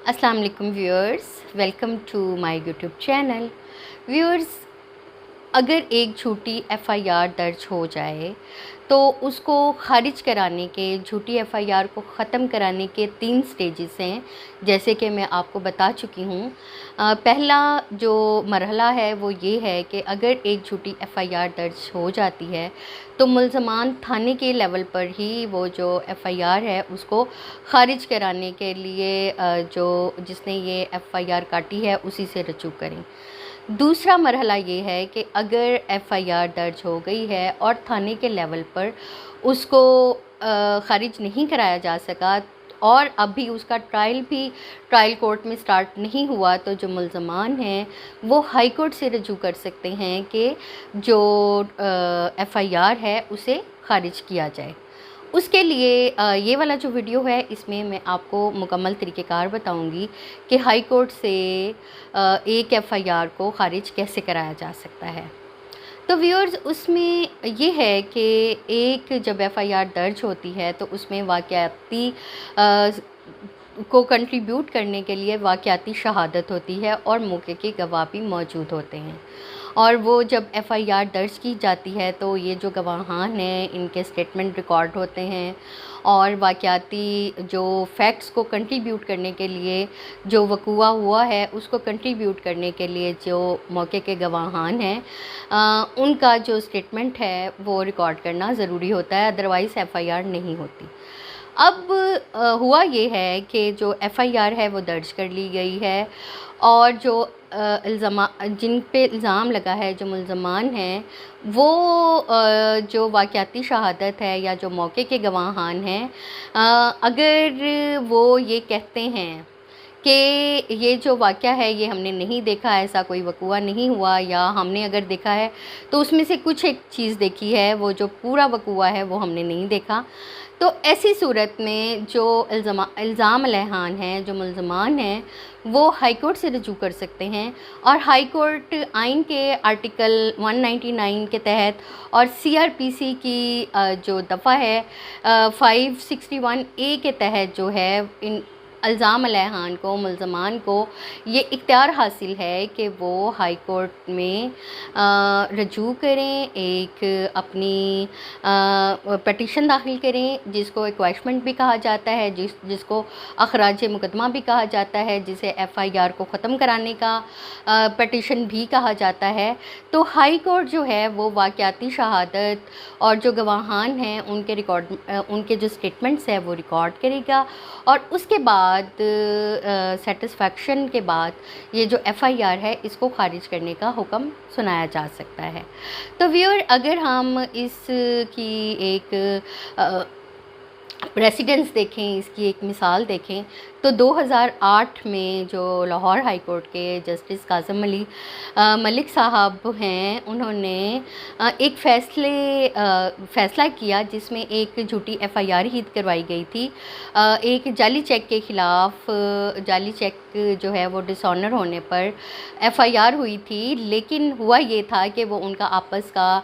अस्सलाम वालेकुम viewers, welcome to my YouTube channel. Viewers, अगर एक झूठी एफआईआर दर्ज हो जाए तो उसको ख़ारिज कराने के, झूठी एफआईआर को ख़त्म कराने के 3 स्टेजेस हैं, जैसे कि मैं आपको बता चुकी हूँ। पहला जो मरहला है वो ये है कि अगर एक झूठी एफआईआर दर्ज हो जाती है तो मुल्ज़मान थाने के लेवल पर ही वो जो एफआईआर है उसको ख़ारिज कराने के लिए जो जिसने ये एफआईआर काटी है उसी से रजू करें। दूसरा मरहला ये है कि अगर एफआईआर दर्ज हो गई है और थाने के लेवल पर उसको ख़ारिज नहीं कराया जा सका और अभी उसका ट्रायल कोर्ट में स्टार्ट नहीं हुआ, तो जो मुल्ज़मान हैं वो हाई कोर्ट से रजू कर सकते हैं कि जो एफआईआर है उसे ख़ारिज किया जाए। उसके लिए ये वाला जो वीडियो है इसमें मैं आपको मुकम्मल तरीक़ेकार बताऊंगी कि हाई कोर्ट से एक एफआईआर को ख़ारिज कैसे कराया जा सकता है। तो व्यूअर्स, उसमें ये है कि एक जब एफआईआर दर्ज होती है तो उसमें वाक़याती को कंट्रीब्यूट करने के लिए वाक़याती शहादत होती है और मौके के गवाह भी मौजूद होते हैं। और वो जब एफआईआर दर्ज की जाती है तो ये जो गवाहान हैं इनके स्टेटमेंट रिकॉर्ड होते हैं और वाक़याती जो फैक्ट्स को कंट्रीब्यूट करने के लिए, जो वक़ूआ हुआ है उसको कंट्रीब्यूट करने के लिए जो मौके के गवाहान हैं उनका जो स्टेटमेंट है वो रिकॉर्ड करना ज़रूरी होता है, अदरवाइज़ एफआईआर नहीं होती। अब हुआ ये है कि जो एफआईआर है वो दर्ज कर ली गई है और जो जिन पे इल्ज़ाम लगा है, जो मुल्ज़मान हैं वो जो वाक़याती शहादत है या जो मौके के गवाहान हैं, अगर वो ये कहते हैं कि ये जो वाक़या है ये हमने नहीं देखा, ऐसा कोई वक़ूआ नहीं हुआ, या हमने अगर देखा है तो उसमें से कुछ एक चीज़ देखी है, वो जो पूरा वक़ूआ है वो हमने नहीं देखा, तो ऐसी सूरत में जो इल्ज़ाम लहान हैं, जो मुल्ज़मान हैं, वो हाई कोर्ट से रजू कर सकते हैं। और हाई कोर्ट आइन के आर्टिकल 199 के तहत और सीआरपीसी की जो दफ़ा है 561 ए के तहत जो है इन इल्ज़ाम लहान को, मुल्ज़मान को ये इख्तियार हासिल है कि वो हाई कोर्ट में रजू करें, एक अपनी पटिशन दाखिल करें जिसको एक्वाइशमेंट भी कहा जाता है, जिसको अखराज मुकदमा भी कहा जाता है, जिसे एफआईआर को ख़त्म कराने का पटिशन भी कहा जाता है। तो हाई कोर्ट जो है वो वाक़याती शहादत और जो गवाहान हैं उनके जो स्टेटमेंट्स हैं वो रिकॉर्ड करेगा और उसके बाद सेटिस्फेक्शन के बाद ये जो एफआईआर है इसको ख़ारिज करने का हुक्म सुनाया जा सकता है। तो व्यूअर, अगर हम इसकी एक प्रेसिडेंस देखें, इसकी एक मिसाल देखें, तो 2008 में जो लाहौर हाई कोर्ट के जस्टिस काज़म अली मलिक साहब हैं, उन्होंने एक फ़ैसला किया जिसमें एक झूठी एफआईआर ही करवाई गई थी। एक जाली चेक के ख़िलाफ़, जाली चेक जो है वो डिसऑनर होने पर एफआईआर हुई थी, लेकिन हुआ ये था कि वो उनका आपस का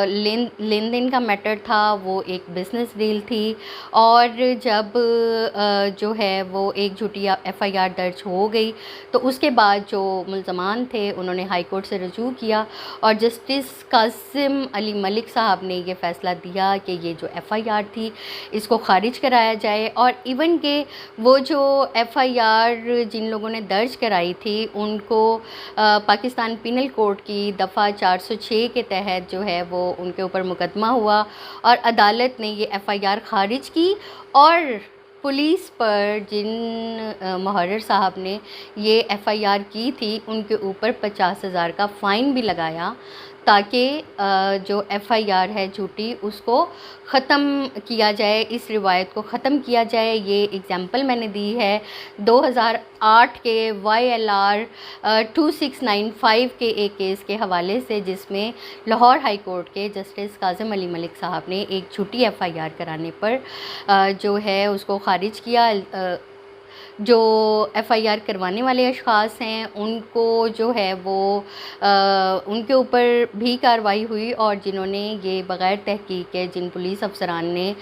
लेन देन का मैटर था, वो एक बिज़नेस डील थी। और जब जो है वो एक झूठी एफआईआर दर्ज हो गई तो उसके बाद जो मुल्ज़मान थे उन्होंने हाई कोर्ट से रजू किया और जस्टिस कासिम अली मलिक साहब ने ये फ़ैसला दिया कि ये जो एफआईआर थी इसको ख़ारिज कराया जाए। और इवन के वो जो एफआईआर जिन लोगों ने दर्ज कराई थी उनको पाकिस्तान पिनल कोड की दफ़ा 406 के तहत जो है वो उनके ऊपर मुकदमा हुआ और अदालत ने ये एफआईआर ख़ारिज की और पुलिस पर जिन मुहर्रिर साहब ने ये एफआईआर की थी उनके ऊपर 50,000 का फ़ाइन भी लगाया ताकि जो एफआईआर है झूठी उसको ख़त्म किया जाए, इस रिवायत को ख़त्म किया जाए। ये एग्ज़ाम्पल मैंने दी है 2008 के YLR 2695 के एक केस के हवाले से, जिसमें लाहौर हाई कोर्ट के जस्टिस काज़म अली मलिक साहब ने एक झूठी एफआईआर कराने पर जो है उसको ख़ारिज किया। جو FIR کروانے والے اشخاص ہیں ان کو جو ہے وہ ان کے اوپر بھی کارروائی ہوئی، اور جنہوں نے یہ بغیر تحقیق کے، جن پولیس افسران نے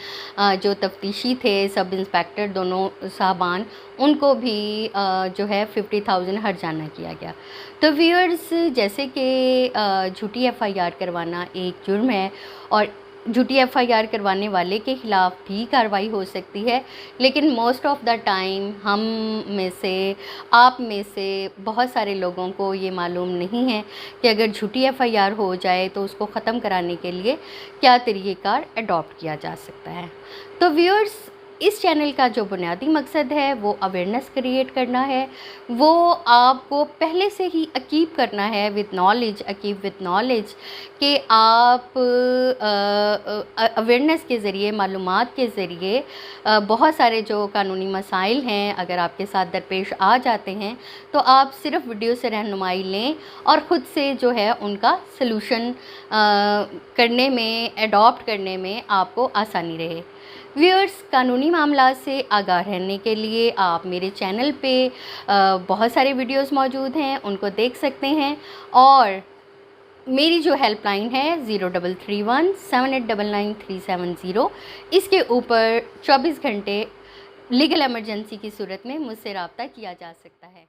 جو تفتیشی تھے سب انسپیکٹر دونوں صاحبان، ان کو بھی جو ہے 50,000 ہرجانہ کیا گیا۔ تو ویورز، جیسے کہ جھوٹی FIR کروانا ایک جرم ہے، اور جھوٹی FIR کروانے والے کے خلاف بھی کارروائی ہو سکتی ہے، لیکن موسٹ آف دا ٹائم ہم میں سے، آپ میں سے بہت سارے لوگوں کو یہ معلوم نہیں ہے کہ اگر جھوٹی FIR ہو جائے تو اس کو ختم کرانے کے لیے کیا طریقہ کار اڈاپٹ کیا جا سکتا ہے۔ تو ویورز، اس چینل کا جو بنیادی مقصد ہے وہ اویئرنیس کریٹ کرنا ہے، وہ آپ کو پہلے سے ہی اکیپ کرنا ہے وتھ نالج، اکیپ وتھ نالج، کہ آپ اویئرنیس کے ذریعے، معلومات کے ذریعے بہت سارے جو قانونی مسائل ہیں اگر آپ کے ساتھ درپیش آ جاتے ہیں تو آپ صرف ویڈیو سے رہنمائی لیں اور خود سے جو ہے ان کا سلوشن کرنے میں، اڈاپٹ کرنے میں آپ کو آسانی رہے۔ ویورز، قانونی معاملات سے آگاہ رہنے کے لیے آپ میرے چینل پہ بہت سارے ویڈیوز موجود ہیں، ان کو دیکھ سکتے ہیں، اور میری جو ہیلپ لائن ہے 033178999370، اس کے اوپر 24 گھنٹے لیگل ایمرجنسی کی صورت میں مجھ سے رابطہ کیا جا سکتا ہے۔